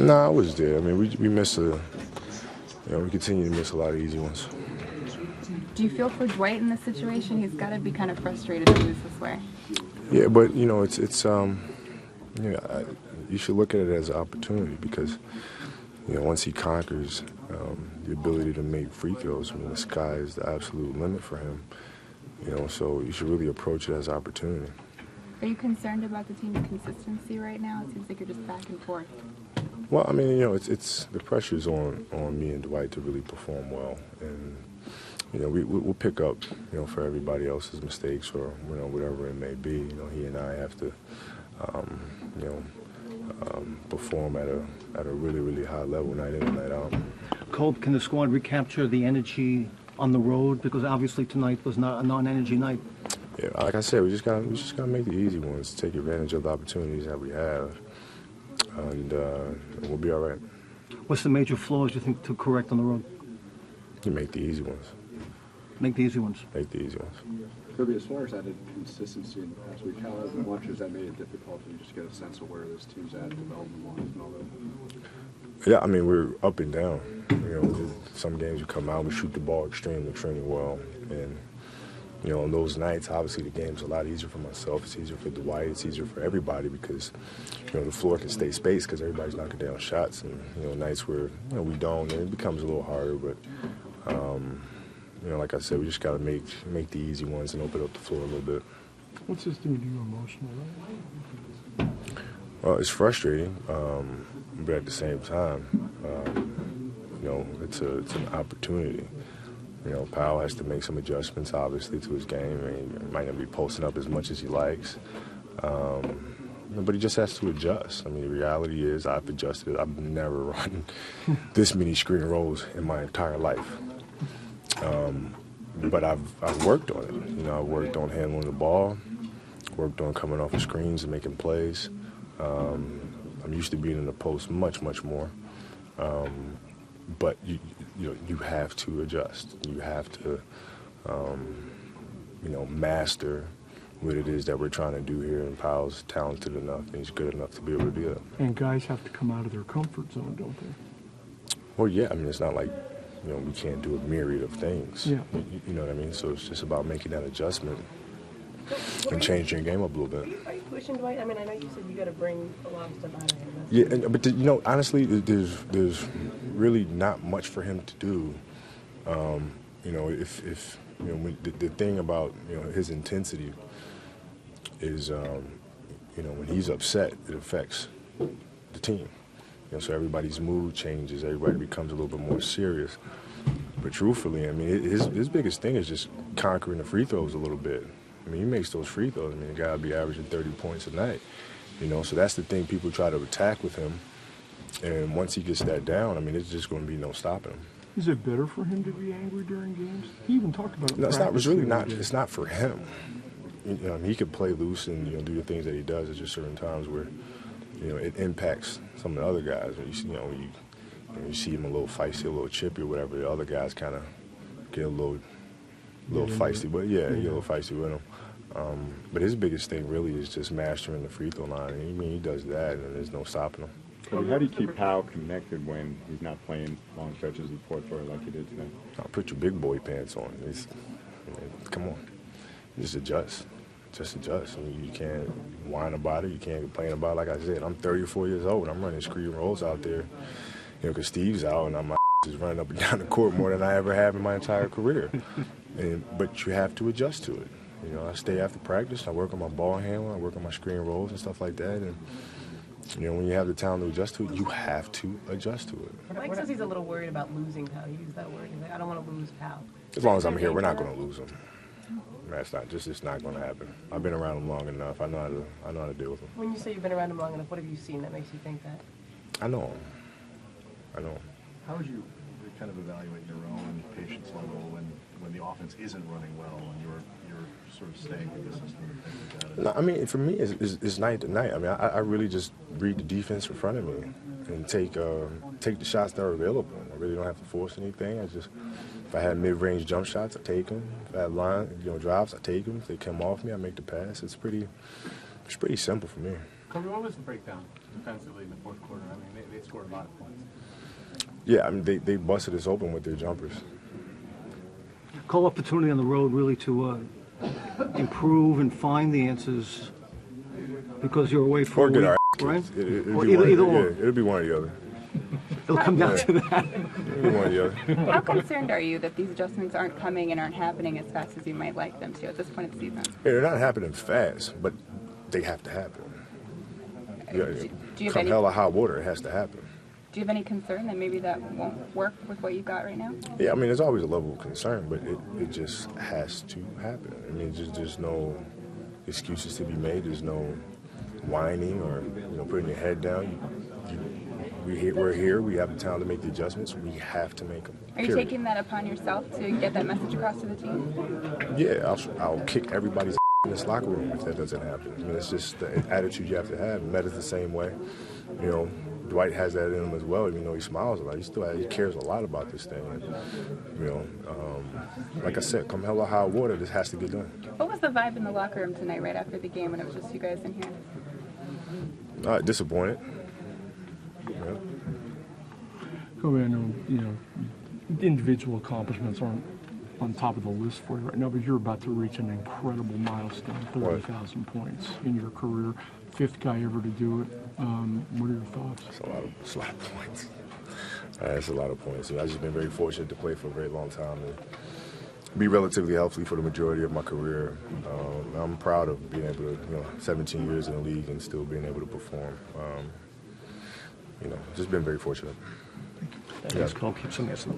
No, I was there. I mean, we missed we continue to miss a lot of easy ones. Do you feel for Dwight in this situation? He's got to be kind of frustrated to lose this way. Yeah, but you should look at it as an opportunity because once he conquers the ability to make free throws, I mean, the sky is the absolute limit for him. So you should really approach it as an opportunity. Are you concerned about the team's consistency right now? It seems like you're just back and forth. Well, I mean, it's the pressure's on me and Dwight to really perform well, and we'll pick up for everybody else's mistakes or whatever it may be. He and I have to perform at a really high level night in and night out. Colt, can the squad recapture the energy on the road? Because obviously tonight was not a non-energy night. Yeah, like I said, we just gotta make the easy ones, take advantage of the opportunities that we have, and we'll be all right. What's the major flaws you think to correct on the road? You make the easy ones. Make the easy ones. Make the easy ones. Kirby, as far as that consistency in the past week, how much has that made it difficult to just get a sense of where this team's at development-wise and all that? Yeah, I mean, we're up and down. Some games we come out, we shoot the ball extremely well, and on those nights, obviously the game's a lot easier for myself. It's easier for Dwight. It's easier for everybody because the floor can stay spaced because everybody's knocking down shots. And nights where we don't, and it becomes a little harder. But like I said, we just got to make the easy ones and open up the floor a little bit. What's this doing to you emotionally? Well, it's frustrating, but at the same time, it's an opportunity. Pau has to make some adjustments, obviously, to his game. I mean, he might not be posting up as much as he likes, but he just has to adjust. I mean, the reality is I've adjusted. I've never run this many screen rolls in my entire life. But I've worked on it. I've worked on handling the ball, worked on coming off of screens and making plays. I'm used to being in the post much more. But you have to adjust. You have to, master what it is that we're trying to do here. And Pau's talented enough, and he's good enough to be able to do that. And guys have to come out of their comfort zone, don't they? Well, yeah. I mean, it's not like we can't do a myriad of things. Yeah. You know what I mean? So it's just about making that adjustment and changing your game up a little bit. Are you pushing Dwight? I mean, I know you said you got to bring a lot of stuff out of him. Yeah, but honestly, there's really not much for him to do. If the thing about his intensity is when he's upset, it affects the team. So everybody's mood changes, everybody becomes a little bit more serious. But truthfully, I mean, his biggest thing is just conquering the free throws a little bit. I mean, he makes those free throws. I mean, the guy will be averaging 30 points a night. So that's the thing people try to attack with him. And once he gets that down, I mean, it's just going to be no stopping him. Is it better for him to be angry during games? He even talked about it. No, it's not. It's really not. It's not for him. He could play loose and do the things that he does. There's just certain times where it impacts some of the other guys. You see him a little feisty, a little chippy, or whatever. The other guys kind of get a little feisty, but yeah, he get a little feisty with him. But his biggest thing really is just mastering the free throw line. I mean, he does that, and there's no stopping him. How do you keep Pau connected when he's not playing long stretches of the fourth quarter like he did today? Put your big boy pants on. Come on. Just adjust. Just adjust. I mean, you can't whine about it. You can't complain about it. Like I said, I'm 34 years old. I'm running screen rolls out there, because Steve's out, and I'm just running up and down the court more than I ever have in my entire career. But you have to adjust to it. I stay after practice. I work on my ball handling. I work on my screen rolls and stuff like that. And when you have the talent to adjust to it, you have to adjust to it. Mike says he's a little worried about losing Pau. He used that word. He's like, I don't want to lose Pau. As long as I'm here, we're not going to lose him. It's not going to happen. I've been around him long enough. I know how to deal with him. When you say you've been around him long enough, what have you seen that makes you think that? I know him. I know him. How would you kind of evaluate your own patience level when the offense isn't running well and you're sort of staying with the system and things like that? No, I mean, for me, it's night to night. I mean, I really just read the defense in front of me and take the shots that are available. I really don't have to force anything. If I had mid-range jump shots, I take them. If I had line drives, I take them. If they come off me, I make the pass. It's pretty simple for me. Kobe, what was the breakdown defensively in the fourth quarter? I mean, they scored a lot of points. Yeah, I mean, they busted us open with their jumpers. Call opportunity on the road really to improve and find the answers because you're away for Or a get week, our right? it'll Or be either one, or. yeah, it'll be one or the other. It'll come down to that. It'll be one or the other. How concerned are you that these adjustments aren't coming and aren't happening as fast as you might like them to at this point of the season? Yeah, they're not happening fast, but they have to happen. Do you have Come any- hell or high water, it has to happen. Do you have any concern that maybe that won't work with what you've got right now? Yeah, I mean, there's always a level of concern, but it just has to happen. I mean, there's no excuses to be made. There's no whining or putting your head down. We're here. We have the talent to make the adjustments. We have to make them. Are you taking that upon yourself to get that message across to the team? Yeah, I'll kick everybody's in this locker room if that doesn't happen. I mean, it's just the attitude you have to have. Meta's the same way. Dwight has that in him as well. Even though he smiles a lot, he cares a lot about this thing. And, like I said, come hell or high water, this has to get done. What was the vibe in the locker room tonight, right after the game, when it was just you guys in here? Disappointed. Yeah. Kobe, I know, individual accomplishments aren't on top of the list for you right now, but you're about to reach an incredible milestone, 30,000 points in your career. 5th guy ever to do it. What are your thoughts? It's a lot of points. It's a lot of points. I've just been very fortunate to play for a very long time and be relatively healthy for the majority of my career. I'm proud of being able to, 17 years in the league and still being able to perform. Just been very fortunate. Thanks, Paul. Keep some answers.